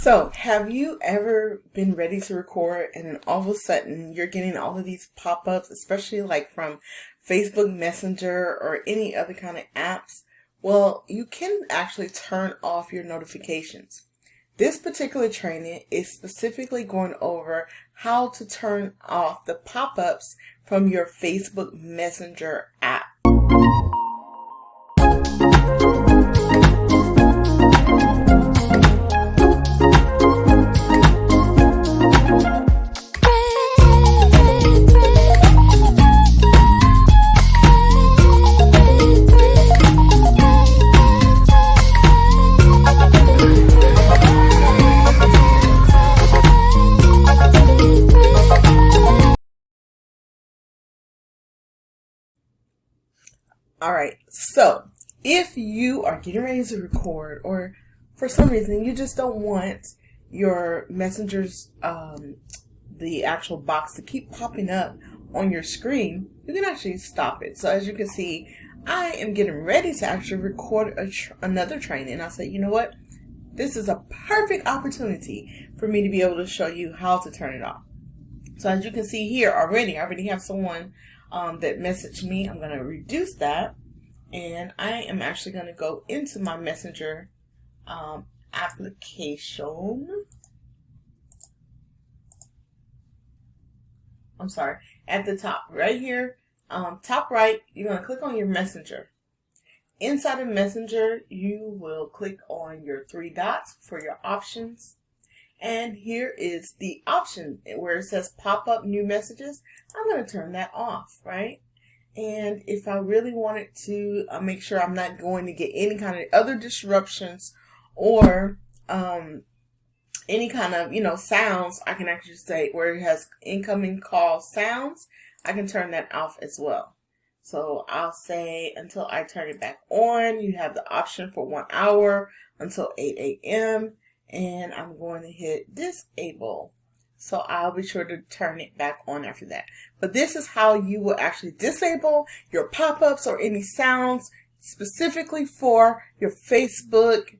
So, have you ever been ready to record and then all of a sudden you're getting all of these pop-ups, especially like from Facebook Messenger or any other kind of apps? Well, you can actually turn off your notifications. This particular training is specifically going over how to turn off the pop-ups from your Facebook Messenger app. Alright, so if you are getting ready to record or for some reason you just don't want your messengers, the actual box to keep popping up on your screen, you can actually stop it. So as you can see, I am getting ready to actually record another training. And I said, you know what? This is a perfect opportunity for me to be able to show you how to turn it off. So as you can see here already, I already have someone that messaged me. I'm going to reduce that, and I am actually going to go into my Messenger application. I'm sorry, at the top right here, top right, you're going to click on your Messenger. Inside of Messenger, you will click on your three dots for your options. And here is the option where it says pop up new messages. I'm going to turn that off, right? And if I really wanted to make sure I'm not going to get any kind of other disruptions or any kind of, sounds, I can actually say where it has incoming call sounds, I can turn that off as well. So I'll say until I turn it back on. You have the option for 1 hour until 8 a.m. And I'm going to hit disable. So I'll be sure to turn it back on after that. But this is how you will actually disable your pop-ups or any sounds specifically for your Facebook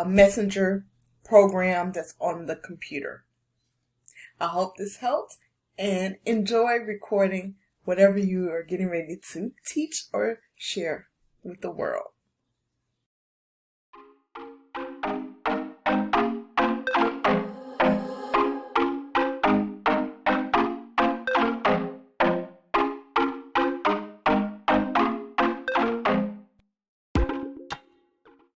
Messenger program that's on the computer. I hope this helped and enjoy recording whatever you are getting ready to teach or share with the world.